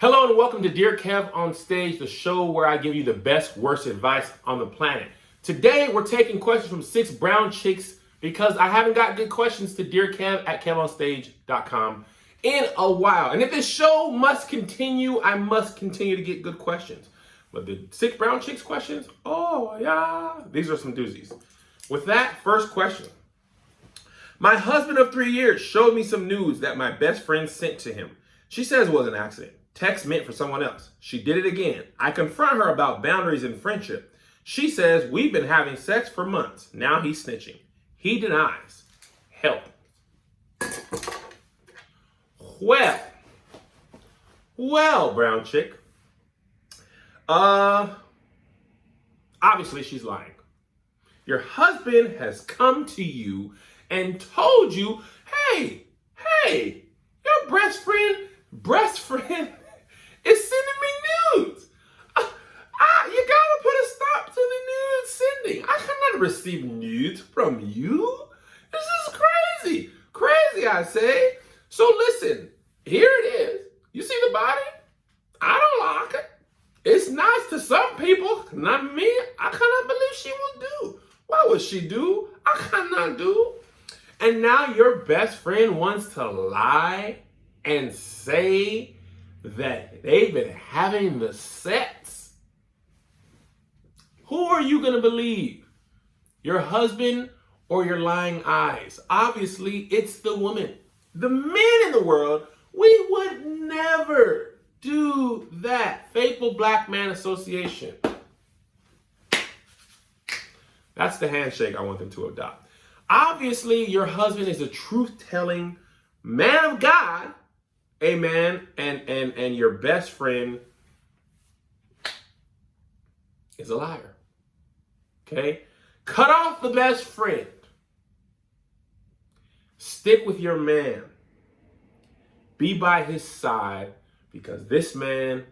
Hello and welcome to Dear Kev on Stage, the show where I give you the best, worst advice on the planet. Today we're taking questions from 6 brown chicks because I haven't got good questions to Dear Kev at KevOnStage.com in a while. And if this show must continue, I must continue to get good questions. But the 6 brown chicks questions, oh yeah, these are some doozies. With that, first question. My husband of 3 years showed me some nudes that my best friend sent to him. She says it was an accident. Text meant for someone else. She did it again. I confront her about boundaries in friendship. She says we've been having sex for months. Now he's snitching. He denies. Help. Well, brown chick. Obviously she's lying. Your husband has come to you and told you, hey, your best friend is sending me nudes. You gotta put a stop to the nude sending. I cannot receive nudes from you. This is crazy, I say. So listen, here it is. You see the body? I don't like it. It's nice to some people, not me. I cannot believe she will do. What would she do? I cannot do. And now your best friend wants to lie and say that they've been having the sex. Who are you going to believe? Your husband or your lying eyes? Obviously, it's the woman. The men in the world, we would never do that. Faithful Black Man Association. That's the handshake I want them to adopt. Obviously, your husband is a truth-telling man of God. Amen. And your best friend is a liar. Okay? Cut off the best friend. Stick with your man. Be by his side because this man,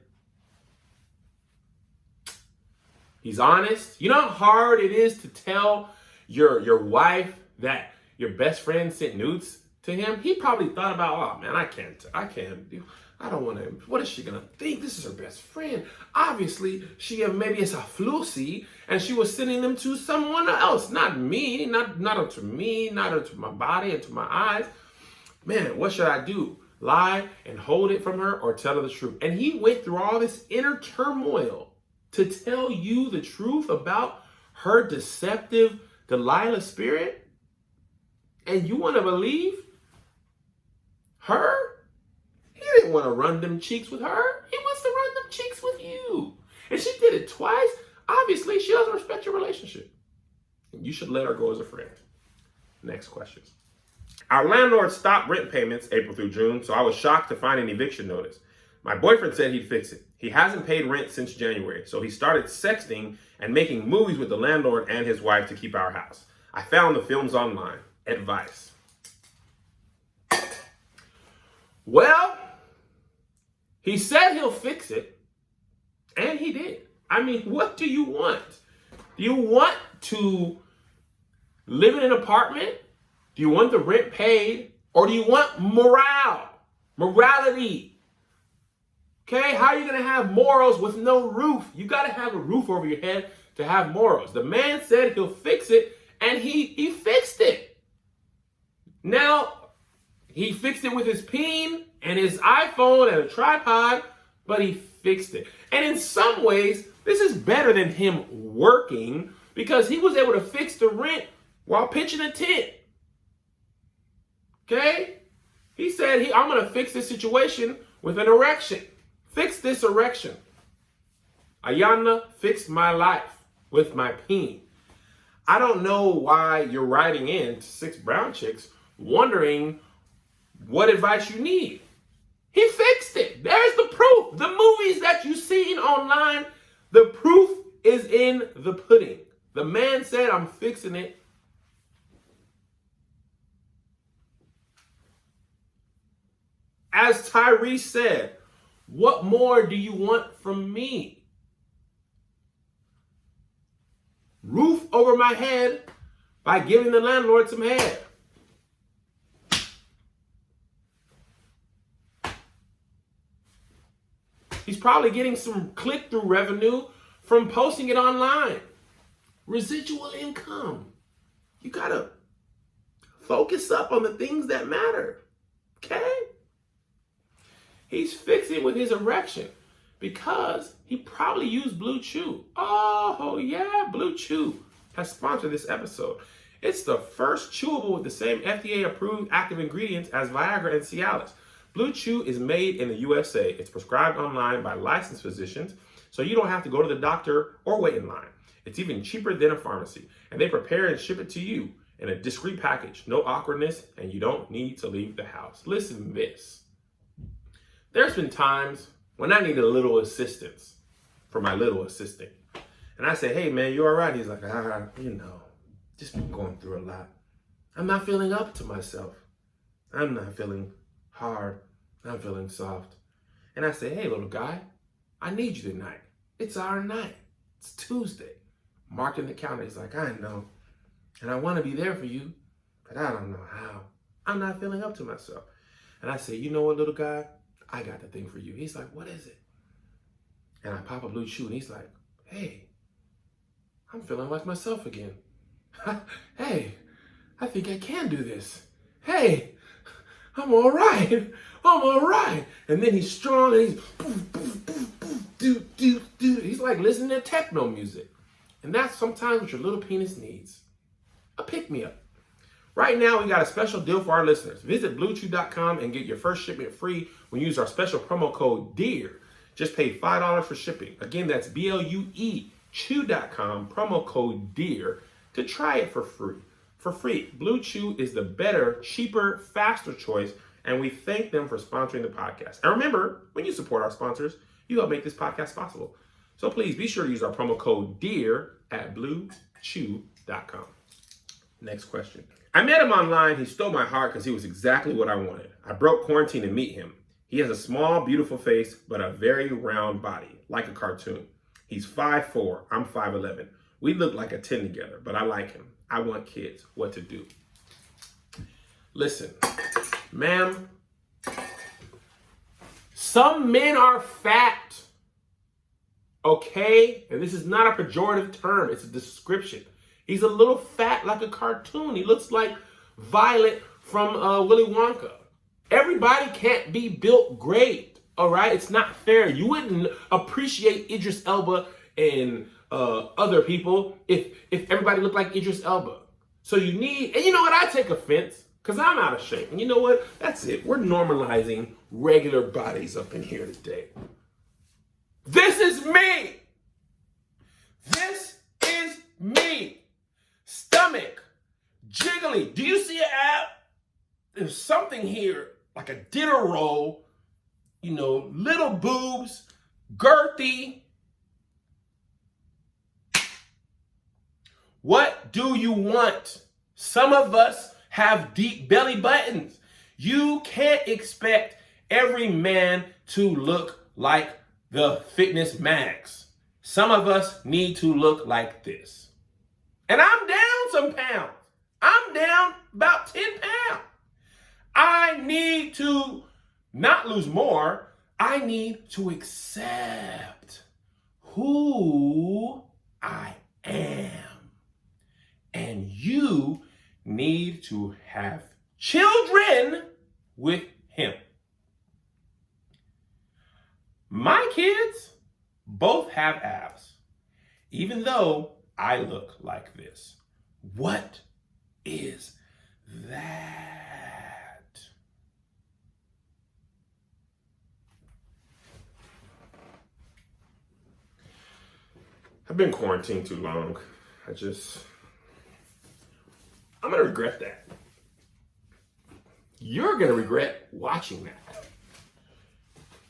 he's honest. You know how hard it is to tell your wife that your best friend sent nudes to him? He probably thought about, oh man, I don't want to, what is she going to think? This is her best friend. Obviously, maybe it's a floozy, and she was sending them to someone else, not me, not unto me, not unto my body, and to my eyes. Man, what should I do? Lie and hold it from her or tell her the truth? And he went through all this inner turmoil to tell you the truth about her deceptive Delilah spirit? And you want to believe her? He didn't want to run them cheeks with her. He wants to run them cheeks with you. And she did it twice. Obviously, she doesn't respect your relationship. And you should let her go as a friend. Next question. Our landlord stopped rent payments April through June, so I was shocked to find an eviction notice. My boyfriend said he'd fix it. He hasn't paid rent since January, so he started sexting and making movies with the landlord and his wife to keep our house. I found the films online. Advice. Well, he said he'll fix it, and he did. I mean, what do you want? Do you want to live in an apartment? Do you want the rent paid? Or do you want morality? Okay, how are you going to have morals with no roof? You got to have a roof over your head to have morals. The man said he'll fix it, and he fixed it. Now, he fixed it with his peen and his iPhone and a tripod, but he fixed it. And in some ways, this is better than him working because he was able to fix the rent while pitching a tent. Okay? He said, I'm going to fix this situation with an erection. Fix this erection. Ayana fixed my life with my peen. I don't know why you're writing in to 6 brown chicks wondering what advice you need. He fixed it. There's the proof. The movies that you've seen online, the proof is in the pudding. The man said, I'm fixing it. As Tyrese said, what more do you want from me? Roof over my head by giving the landlord some head. He's probably getting some click-through revenue from posting it online. Residual income. You gotta focus up on the things that matter, okay? He's fixing with his erection because he probably used Blue Chew. Oh yeah, Blue Chew has sponsored this episode. It's the first chewable with the same FDA-approved active ingredients as Viagra and Cialis. Blue Chew is made in the USA. It's prescribed online by licensed physicians, so you don't have to go to the doctor or wait in line. It's even cheaper than a pharmacy, and they prepare and ship it to you in a discreet package. No awkwardness, and you don't need to leave the house. Listen to this. There's been times when I needed a little assistance from my little assistant. And I say, hey man, you all right? He's like, just been going through a lot. I'm not feeling up to myself. I'm not feeling hard. I'm feeling soft. And I say, hey little guy, I need you tonight. It's our night. It's Tuesday. Marking the calendar. He's like, I know. And I want to be there for you, but I don't know how. I'm not feeling up to myself. And I say, you know what, little guy? I got the thing for you. He's like, what is it? And I pop a Blue Chew, and he's like, hey, I'm feeling like myself again. Hey, I think I can do this. Hey, I'm all right. I'm all right. And then he's strong, and he's poof, poof, poof, poof, do, do, do. He's like listening to techno music. And that's sometimes what your little penis needs. A pick-me-up. Right now, we got a special deal for our listeners. Visit BlueChew.com and get your first shipment free when you use our special promo code DEAR. Just pay $5 for shipping. Again, that's BLUE Chew.com, promo code DEAR, to try it for free. For free, Blue Chew is the better, cheaper, faster choice, and we thank them for sponsoring the podcast. And remember, when you support our sponsors, you help make this podcast possible. So please be sure to use our promo code DEAR at BlueChew.com. Next question. I met him online. He stole my heart because he was exactly what I wanted. I broke quarantine to meet him. He has a small, beautiful face, but a very round body, like a cartoon. He's 5'4". I'm 5'11". We look like a 10 together, but I like him. I want kids. What to do? Listen, ma'am, some men are fat, okay? And this is not a pejorative term. It's a description. He's a little fat like a cartoon. He looks like Violet from Willy Wonka. Everybody can't be built great, all right? It's not fair. You wouldn't appreciate Idris Elba and other people if everybody looked like Idris Elba. So you need, and you know what? I take offense because I'm out of shape. And you know what? That's it. We're normalizing regular bodies up in here today. This is me. This is me. Stomach, jiggly. Do you see an ab? There's something here, like a dinner roll, little boobs, girthy. What do you want? Some of us have deep belly buttons. You can't expect every man to look like the Fitness Max. Some of us need to look like this. And I'm down some pounds. I'm down about 10 pounds. I need to not lose more. I need to accept who I am. And you need to have children with him. My kids both have abs, even though I look like this. What is that? I've been quarantined too long. I'm going to regret that. You're going to regret watching that.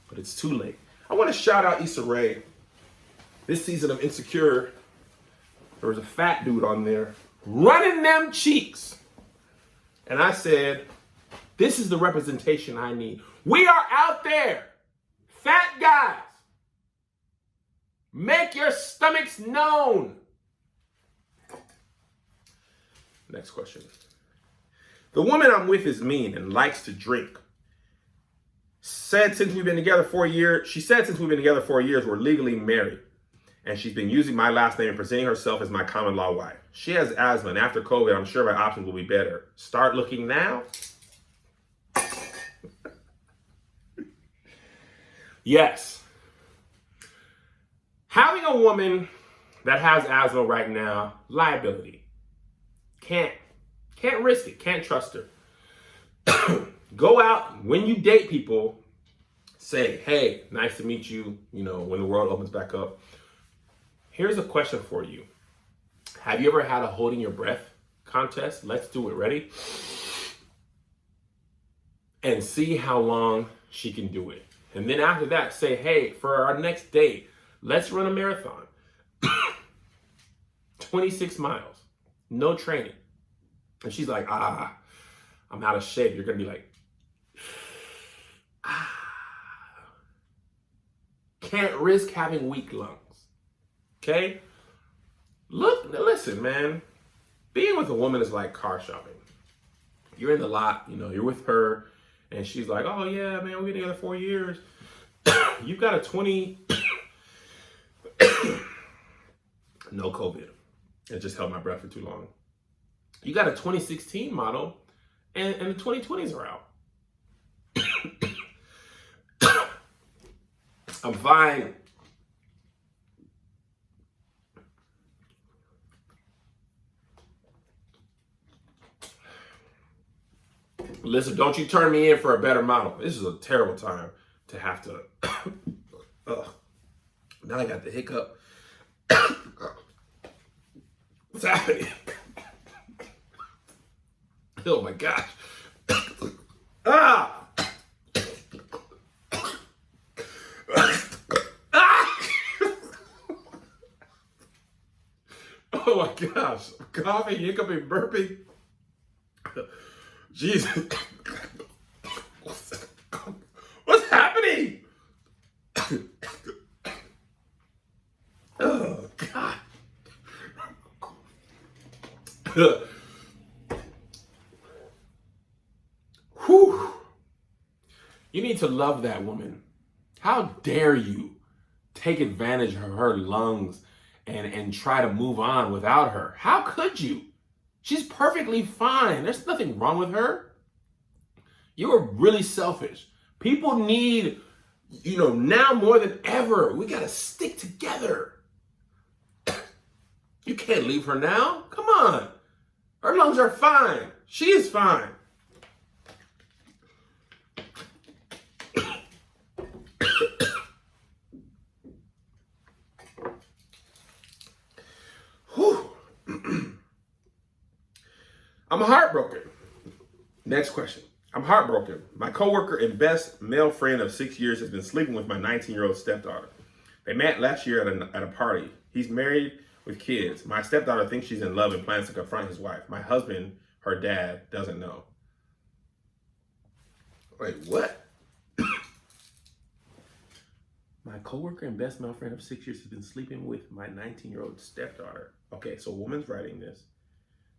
But it's too late. I want to shout out Issa Rae. This season of Insecure, there was a fat dude on there running them cheeks. And I said, this is the representation I need. We are out there, fat guys. Make your stomachs known. Next question. The woman I'm with is mean and likes to drink. said since we've been together 4 years, she said since we've been together 4 years, we're legally married. And she's been using my last name and presenting herself as my common law wife. She has asthma, and after COVID, I'm sure my options will be better. Start looking now. Yes. Having a woman that has asthma right now, liability. Can't risk it. Can't trust her. Go out when you date people. Say, hey, nice to meet you. You know, when the world opens back up. Here's a question for you. Have you ever had a holding your breath contest? Let's do it. Ready? And see how long she can do it. And then after that, say, hey, for our next date, let's run a marathon. 26 miles. No training. And she's like, I'm out of shape. You're going to be like, Can't risk having weak lungs. Okay? Listen, man. Being with a woman is like car shopping. You're in the lot, you know, you're with her, and she's like, oh yeah, man, we've been together 4 years. You've got a 20, no COVID. It just held my breath for too long. You got a 2016 model, and the 2020s are out. I'm fine. Listen, don't you turn me in for a better model. This is a terrible time to have to. Now I got the hiccup. What's happening? Oh my gosh. Oh my gosh. I'm coughing, hiccuping, burping. Jesus. What's happening? Oh, God. Whew. You need to love that woman. How dare you take advantage of her lungs and try to move on without her? How could you? She's perfectly fine. There's nothing wrong with her. You are really selfish. People need, now more than ever, we got to stick together. You can't leave her now. Come on. Her lungs are fine. She is fine. I'm heartbroken. Next question. I'm heartbroken. My coworker and best male friend of 6 years has been sleeping with my 19-year-old stepdaughter. They met last year at a party. He's married with kids. My stepdaughter thinks she's in love and plans to confront his wife. My husband, her dad, doesn't know. Wait, what? My coworker and best male friend of 6 years has been sleeping with my 19-year-old stepdaughter. Okay, so a woman's writing this.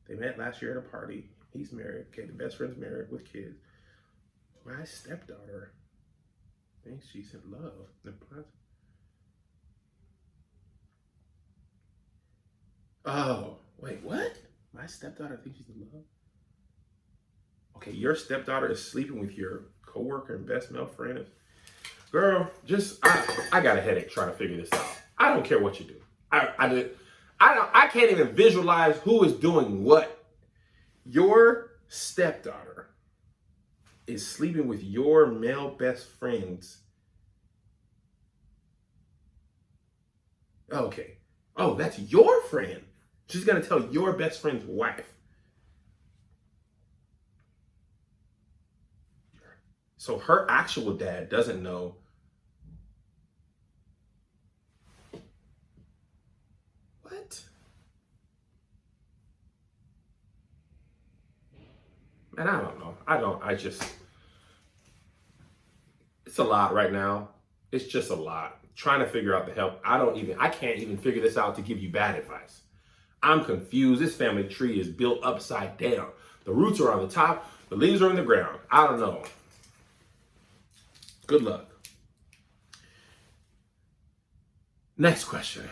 They met last year at a party. He's married. Okay, the best friend's married with kids. My stepdaughter thinks she's in love. Oh, wait, what? My stepdaughter thinks she's in love? Okay, your stepdaughter is sleeping with your coworker and best male friend. Girl, I got a headache trying to figure this out. I don't care what you do. I can't even visualize who is doing what. Your stepdaughter is sleeping with your male best friends. Okay. Oh, that's your friend. She's going to tell your best friend's wife. So her actual dad doesn't know. What? And I don't know. It's a lot right now. It's just a lot. Trying to figure out the help. I can't even figure this out to give you bad advice. I'm confused. This family tree is built upside down. The roots are on the top. The leaves are in the ground. I don't know. Good luck. Next question.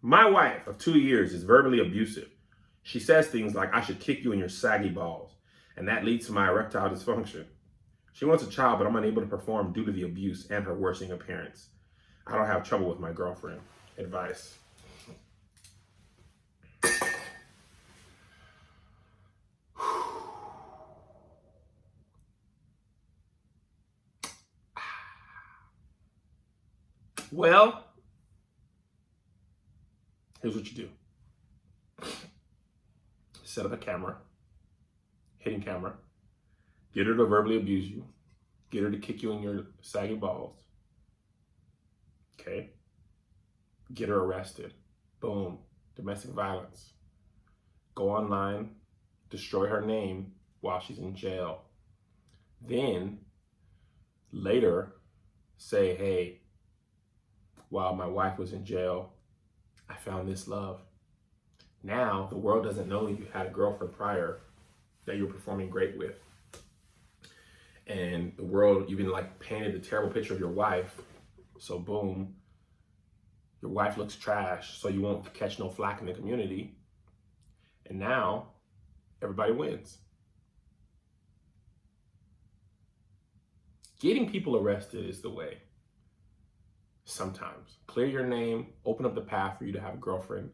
My wife of 2 years is verbally abusive. She says things like, I should kick you in your saggy balls, and that leads to my erectile dysfunction. She wants a child, but I'm unable to perform due to the abuse and her worsening appearance. I don't have trouble with my girlfriend. Advice. Well, here's what you do. Set up a camera, hidden camera. Get her to verbally abuse you. Get her to kick you in your saggy balls. Okay? Get her arrested. Boom. Domestic violence. Go online, destroy her name while she's in jail. Then, later, say, hey, while my wife was in jail, I found this love. Now, the world doesn't know you had a girlfriend prior that you're performing great with. And the world even like painted a terrible picture of your wife. So boom, your wife looks trash, so you won't catch no flack in the community. And now, everybody wins. Getting people arrested is the way. Sometimes. Clear your name, open up the path for you to have a girlfriend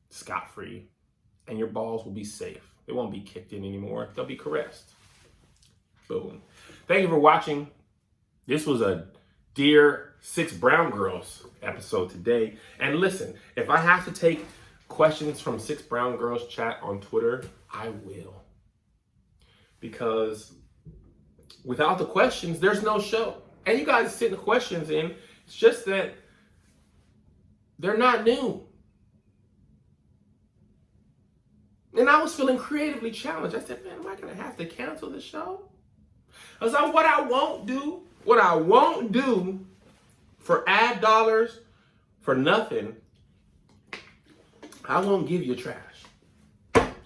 scot-free, and your balls will be safe. They won't be kicked in anymore. They'll be caressed. Boom. Thank you for watching. This was a Dear 6 Brown Girls episode today. And listen, if I have to take questions from 6 Brown Girls chat on Twitter, I will. Because without the questions, there's no show. And you guys send the questions in. It's just that they're not new. And I was feeling creatively challenged. I said, man, am I going to have to cancel the show? I was like, what I won't do for ad dollars, for nothing, I won't give you trash.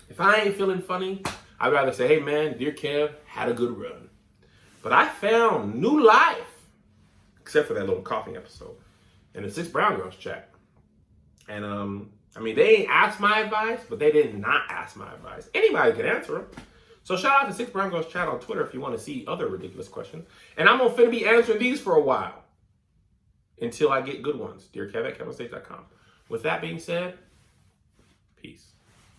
If I ain't feeling funny, I'd rather say, hey man, Dear Kev, had a good run. But I found new life, except for that little coughing episode, in the 6 Brown Girls chat. And I mean, they ain't asked my advice, but they did not ask my advice. Anybody could answer them. So shout out to 6 Brown Girls chat on Twitter if you want to see other ridiculous questions. And I'm going to be answering these for a while until I get good ones. Dear Kev at KevOnStage.com. With that being said, peace.